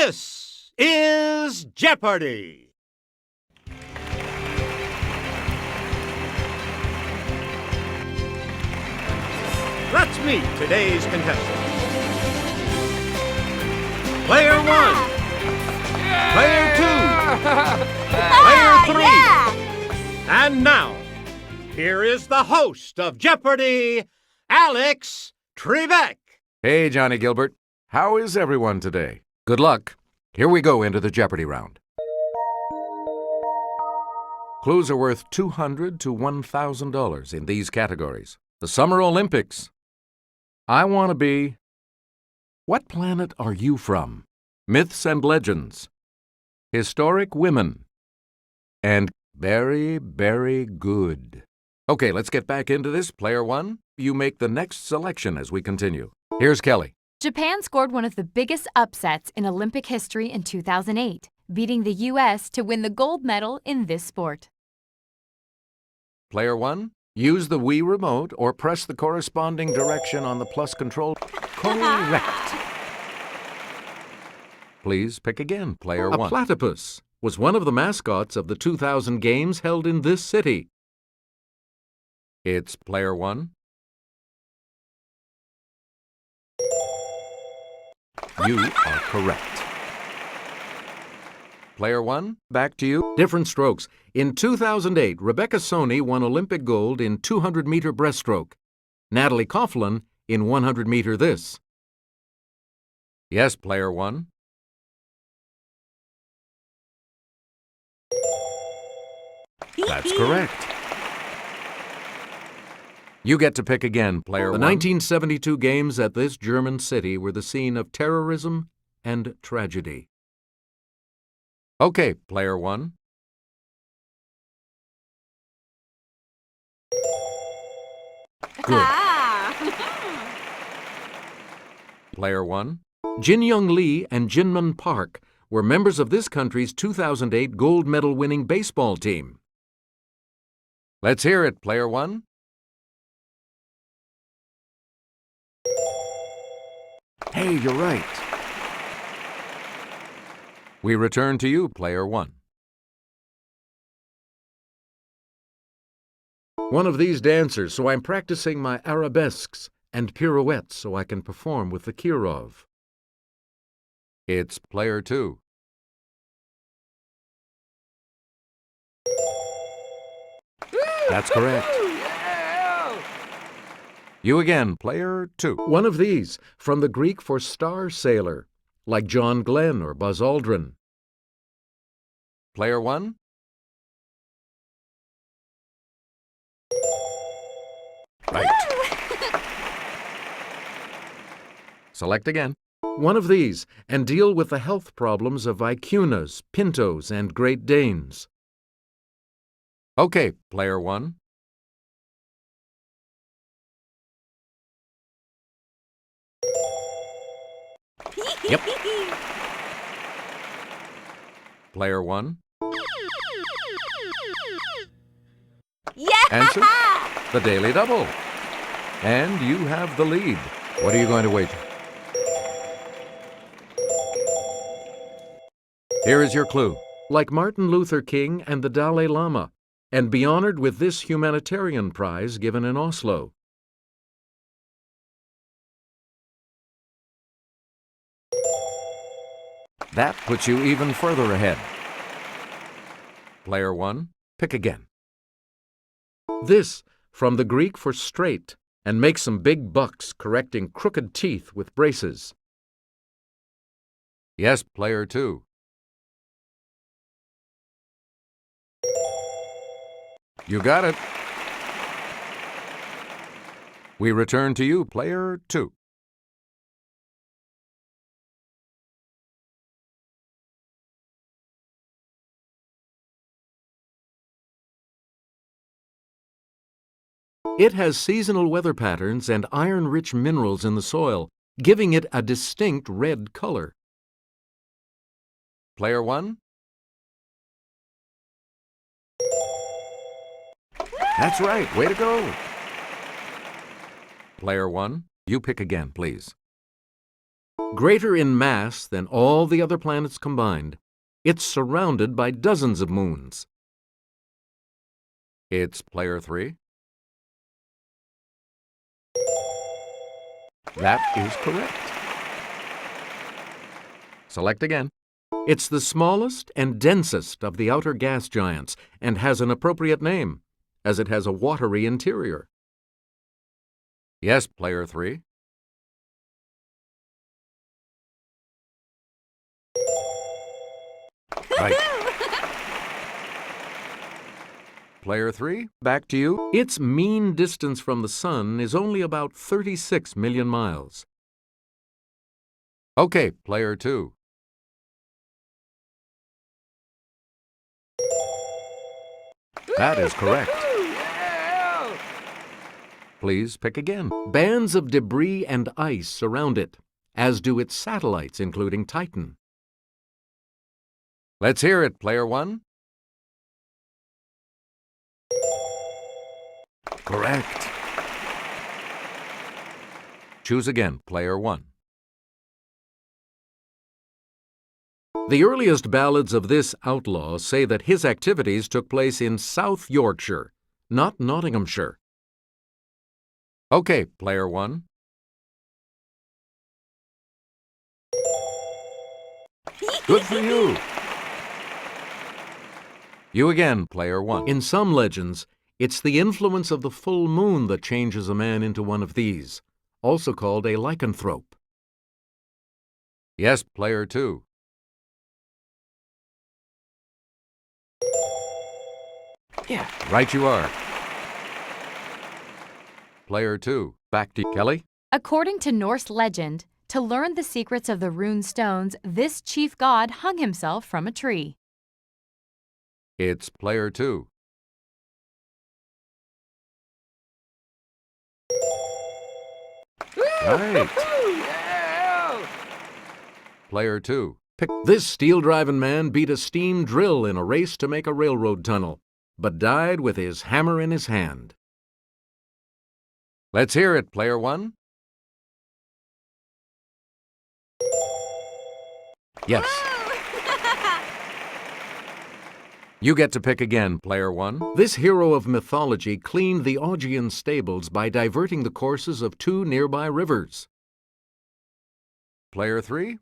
This is Jeopardy! Let's meet today's contestants. Player 1, Player 2, Player 3. And now, here is the host of Jeopardy, Alex Trebek. Hey, Johnny Gilbert. How is everyone today? Good luck. Here we go into the Jeopardy round. Clues are worth $200 to $1,000 in these categories. The Summer Olympics. I want to be... What planet are you from? Myths and legends. Historic women. And very, very good. Okay, let's get back into this. Player 1, you make the next selection as we continue. Here's Kelly. Japan scored one of the biggest upsets in Olympic history in 2008, beating the U.S. to win the gold medal in this sport. Player 1, use the Wii remote or press the corresponding direction on the plus control. Correct. Please pick again, Player 1. A platypus was one of the mascots of the 2000 games held in this city. It's Player 1. You are correct. Player 1, back to you. Different strokes. In 2008, Rebecca Soni won Olympic gold in 200-meter breaststroke. Natalie Coughlin in 100-meter this. Yes, Player 1. That's correct. You get to pick again, Player 1. The 1972 games at this German city were the scene of terrorism and tragedy. Okay, Player 1. Good. Player 1. Jin Young Lee and Jinmun Park were members of this country's 2008 gold medal winning baseball team. Let's hear it, Player 1. Hey, you're right. We return to you, Player 1. One of these dancers, so I'm practicing my arabesques and pirouettes so I can perform with the Kirov. It's Player 2. That's correct. You again, Player 2. One of these, from the Greek for star sailor, like John Glenn or Buzz Aldrin. Player 1. Right. Select again. One of these, and deal with the health problems of vicunas, pintos, and Great Danes. Okay, Player 1. Yep. Player 1. Yeah! Answer, the Daily Double. And you have the lead. What are you going to wager? Here is your clue. Like Martin Luther King and the Dalai Lama, and be honored with this humanitarian prize given in Oslo. That puts you even further ahead. Player 1, pick again. This, from the Greek for straight, and make some big bucks correcting crooked teeth with braces. Yes, Player 2. You got it. We return to you, Player 2. It has seasonal weather patterns and iron-rich minerals in the soil, giving it a distinct red color. Player 1? That's right. Way to go. Player 1, you pick again, please. Greater in mass than all the other planets combined, it's surrounded by dozens of moons. It's player 3. That is correct. Select again. It's the smallest and densest of the outer gas giants and has an appropriate name, as it has a watery interior. Yes, player 3. Right. Player 3, back to you. Its mean distance from the Sun is only about 36 million miles. Okay, player 2. That is correct. Please pick again. Bands of debris and ice surround it, as do its satellites, including Titan. Let's hear it, player 1. Correct. Choose again, player 1. The earliest ballads of this outlaw say that his activities took place in South Yorkshire, not Nottinghamshire. Okay, player 1. Good for you. You again, player 1. In some legends, it's the influence of the full moon that changes a man into one of these, also called a lycanthrope. Yes, player 2. Yeah, right you are. Player 2, back to Kelly. According to Norse legend, to learn the secrets of the rune stones, this chief god hung himself from a tree. It's player 2. Right. Player 2. Pick. This steel-driving man beat a steam drill in a race to make a railroad tunnel, but died with his hammer in his hand. Let's hear it, player 1. Yes. You get to pick again, player 1. This hero of mythology cleaned the Augean stables by diverting the courses of 2 nearby rivers. Player 3.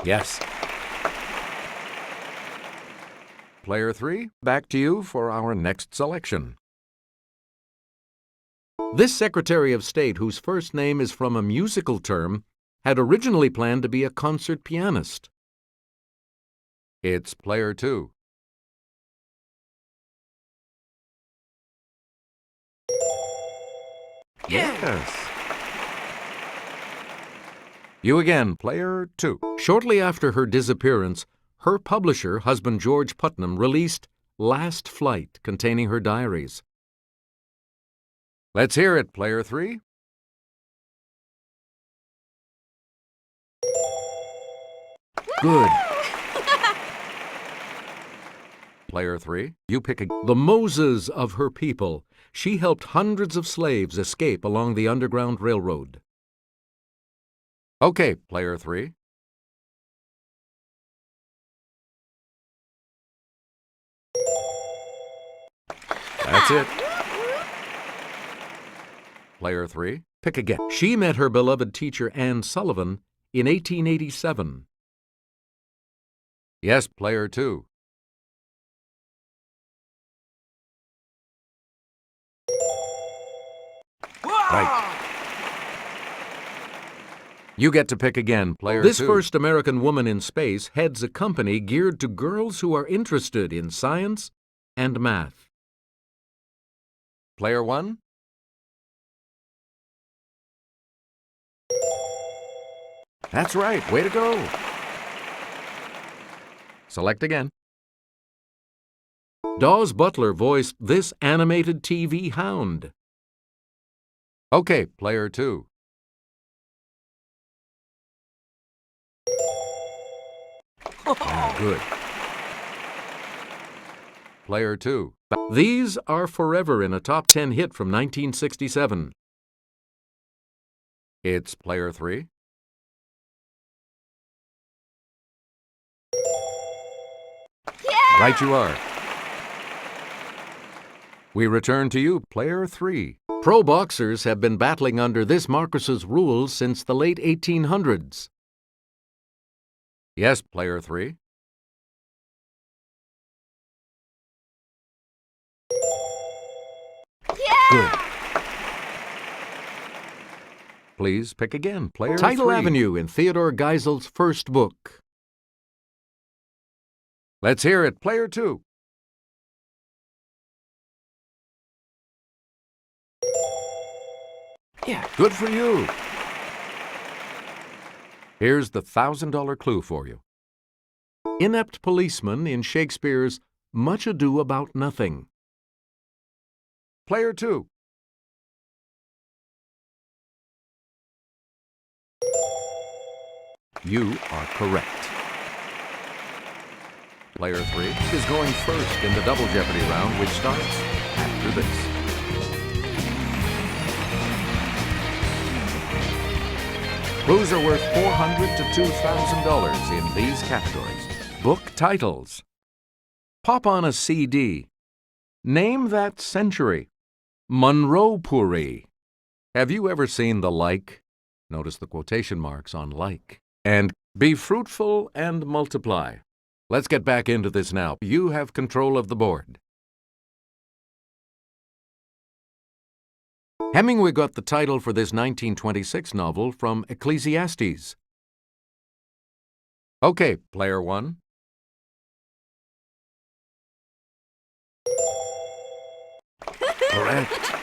Yes. Player 3, back to you for our next selection. This Secretary of State, whose first name is from a musical term, had originally planned to be a concert pianist. It's player 2. Yes. You again, player 2. Shortly after her disappearance, her publisher, husband George Putnam, released Last Flight, containing her diaries. Let's hear it, player 3. Good. Player 3, you pick the Moses of her people. She helped hundreds of slaves escape along the Underground Railroad. Okay, player 3. That's it. Player 3, pick again. She met her beloved teacher Anne Sullivan in 1887. Yes, player 2. Right. You get to pick again, player 2. This first American woman in space heads a company geared to girls who are interested in science and math. Player 1. That's right. Way to go. Select again. Dawes Butler voiced this animated TV hound. Okay, player 2. Good. Player 2. These are forever in a top 10 hit from 1967. It's player 3. Yeah! Right you are. We return to you, player 3. Pro boxers have been battling under this Marcus's rules since the late 1800s. Yes, player 3. Yeah! Good. Please pick again, player 3. Tidal Avenue in Theodore Geisel's first book. Let's hear it, player 2. Yeah, good for you. Here's the $1,000 clue for you. Inept policeman in Shakespeare's Much Ado About Nothing. Player 2. You are correct. Player 3 is going first in the Double Jeopardy round, which starts after this. Clues are worth $400 to $2,000 in these categories. Book titles. Pop on a CD. Name that century. Monroe-Puri. Have you ever seen the like? Notice the quotation marks on like. And be fruitful and multiply. Let's get back into this now. You have control of the board. Hemingway got the title for this 1926 novel from Ecclesiastes. Okay, player 1. Correct.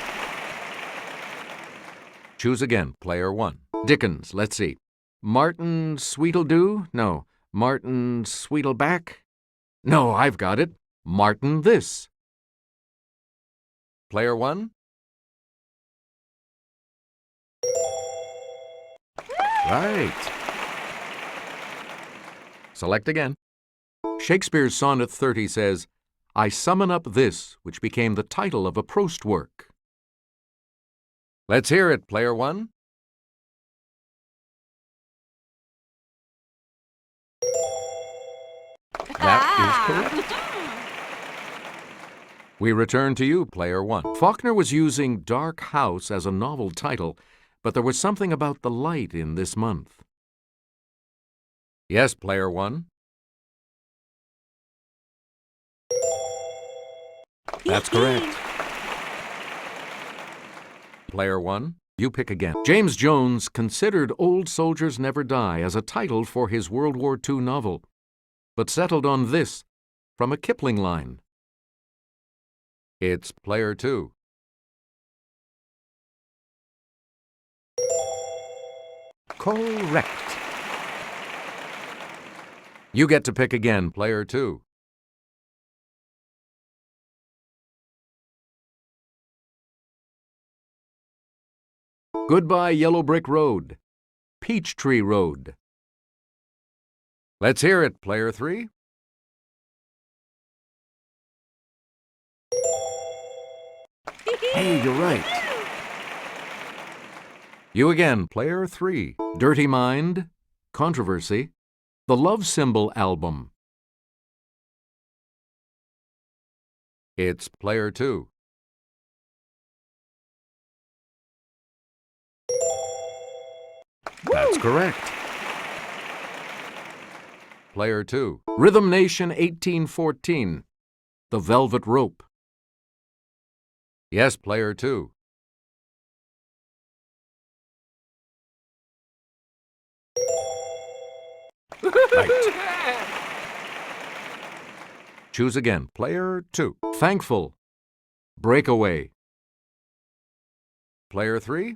Choose again, player 1. Dickens, let's see. Martin Sweetledoo? No. Martin Sweetleback? No, I've got it. Martin this. Player 1? Right. Select again. Shakespeare's Sonnet 30 says, I summon up this, which became the title of a Proust work. Let's hear it, player 1. That is correct. We return to you, player 1. Faulkner was using Dark House as a novel title, but there was something about the light in this month. Yes, player 1. That's correct. Player 1, you pick again. James Jones considered Old Soldiers Never Die as a title for his World War II novel, but settled on this from a Kipling line. It's player 2. Correct. You get to pick again, player 2. Goodbye Yellow Brick Road. Peachtree Road. Let's hear it, player 3. Hey, you're right. You again, player 3. Dirty Mind, Controversy, The Love Symbol Album. It's player 2. That's correct. Player 2. Rhythm Nation 1814, The Velvet Rope. Yes, player 2. Right. Choose again, player 2. Thankful, Breakaway. Player 3.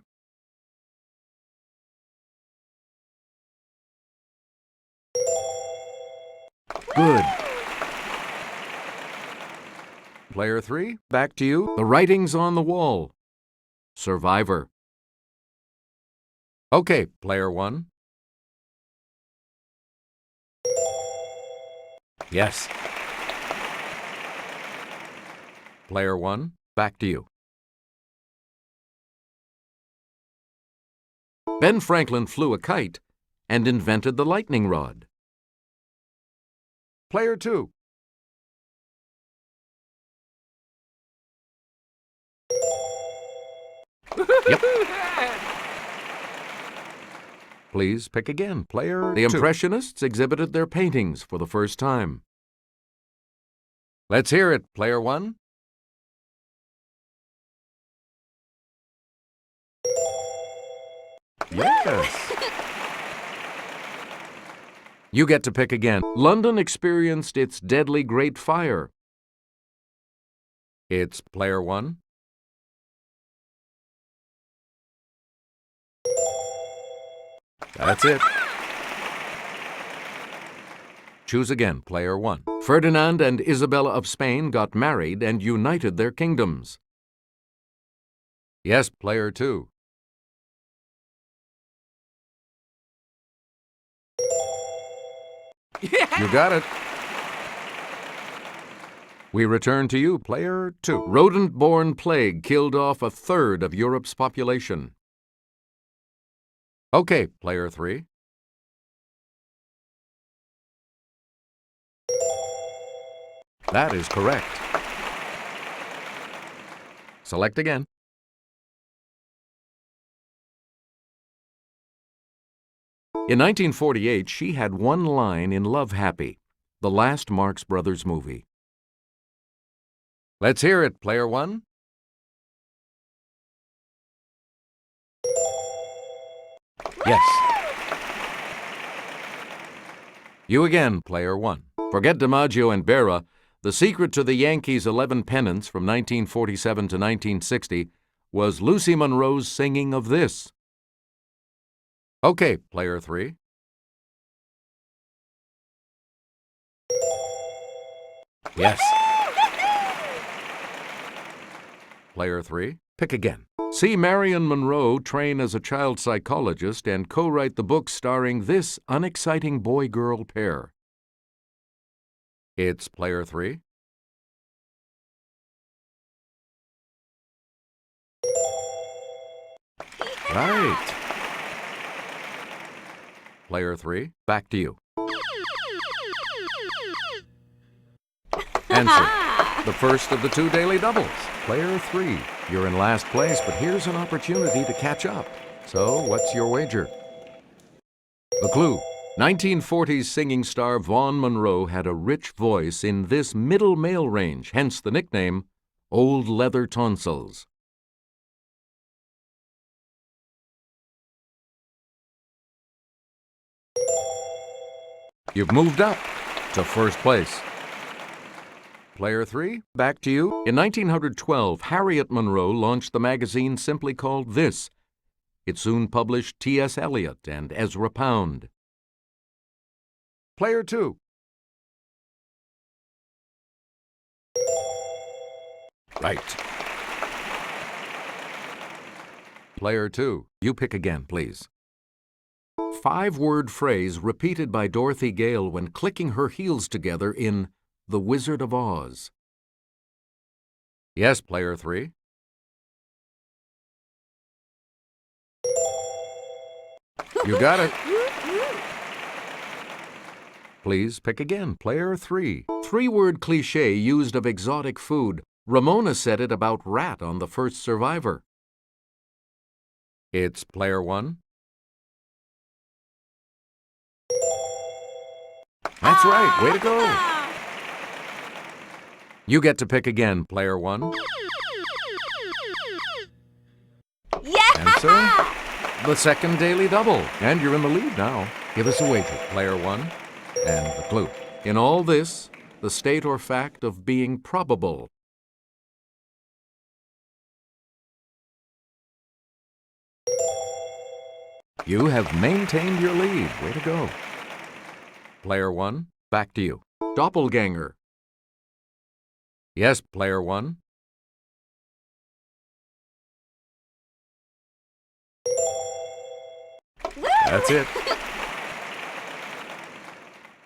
Good. Player 3, back to you. The Writing's on the Wall. Survivor. Okay, player 1. Yes. Player 1, back to you. Ben Franklin flew a kite and invented the lightning rod. Player 2. Yep. Please pick again. Player 2. The Impressionists exhibited their paintings for the first time. Let's hear it, Player 1. Yes. You get to pick again. London experienced its deadly Great Fire. It's Player 1. That's it. Choose again, Player 1. Ferdinand and Isabella of Spain got married and united their kingdoms. Yes, Player 2. You got it. We return to you, Player 2. Rodent-borne plague killed off a third of Europe's population. Okay, Player 3. That is correct. Select again. In 1948, she had one line in Love Happy, the last Marx Brothers movie. Let's hear it, Player 1. Yes. You again, Player 1. Forget DiMaggio and Berra. The secret to the Yankees' 11 pennants from 1947 to 1960 was Lucy Monroe's singing of this. Okay, Player 3. Yes. Player 3, pick again. See Marion Monroe train as a child psychologist and co-write the book starring this unexciting boy-girl pair. It's Player 3. Right. Player 3, back to you. Answer. The first of the 2 daily doubles. Player 3, you're in last place, but here's an opportunity to catch up. So, what's your wager? The clue. 1940s singing star Vaughn Monroe had a rich voice in this middle male range, hence the nickname, Old Leather Tonsils. You've moved up to first place. Player 3, back to you. In 1912, Harriet Monroe launched the magazine simply called This. It soon published T.S. Eliot and Ezra Pound. Player 2. Right. Player 2, you pick again, please. 5-word phrase repeated by Dorothy Gale when clicking her heels together in The Wizard of Oz. Yes, Player 3. You got it. Please pick again, Player 3. 3-word cliché used of exotic food. Ramona said it about rat on The First Survivor. It's Player 1. That's right. Way to go. You get to pick again, Player 1. Yeah! Answer. The second daily double. And you're in the lead now. Give us a wager, Player 1. And the clue. In all this, the state or fact of being probable. You have maintained your lead. Way to go. Player 1, back to you. Doppelganger. Yes, Player 1. That's it.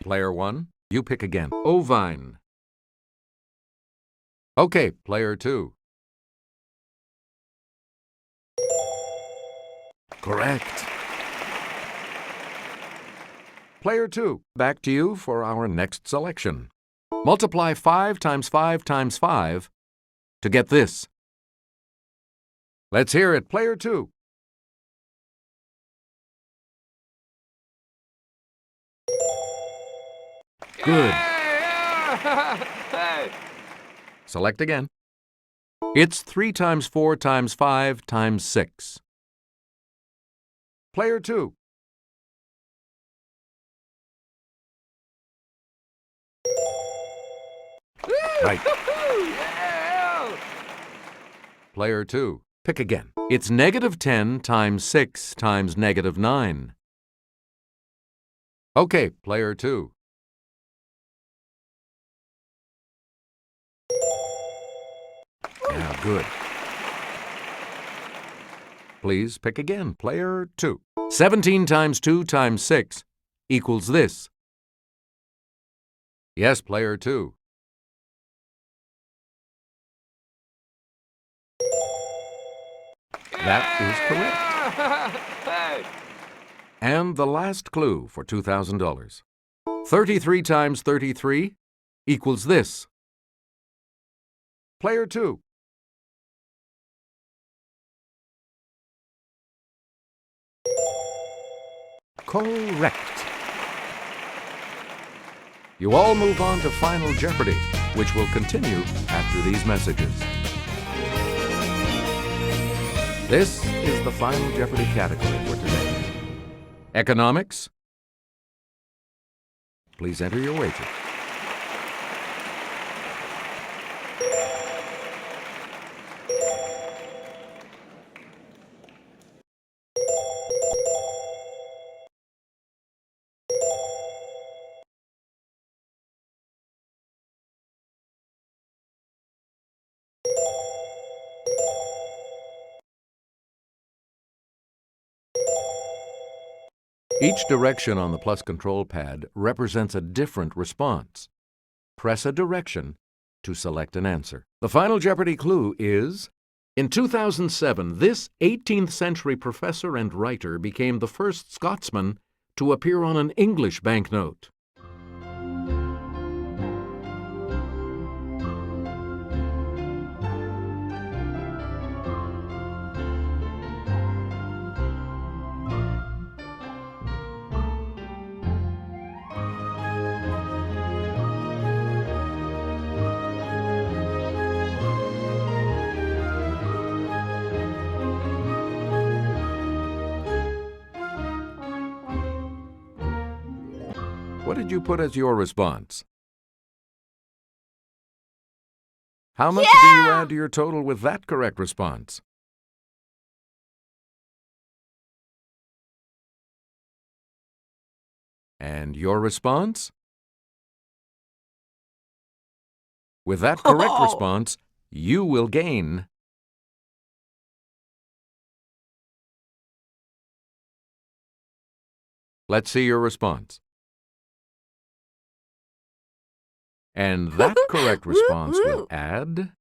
Player 1, you pick again. Ovine. Okay, player 2. Correct. Player 2, back to you for our next selection. Multiply 5 times 5 times 5 to get this. Let's hear it, player 2. Good. Select again. It's 3 times 4 times 5 times 6. Player 2. Right. Player 2. Pick again. It's negative 10 times 6 times negative 9. Okay, player 2. Yeah, good. Please pick again, player 2. 17 times 2 times 6 equals this. Yes, player 2. That is correct. And the last clue for $2,000. 33 times 33 equals this. Player 2. Correct. You all move on to Final Jeopardy, which will continue after these messages. This is the Final Jeopardy category for today. Economics. Please enter your wager. Each direction on the plus control pad represents a different response. Press a direction to select an answer. The Final Jeopardy clue is, in 2007, this 18th century professor and writer became the first Scotsman to appear on an English banknote. What did you put as your response? How much do you add to your total with that correct response? And your response? With that correct response, you will gain Let's see your response. And that correct response will add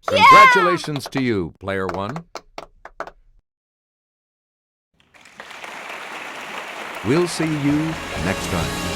Congratulations to you, player 1. We'll see you next time.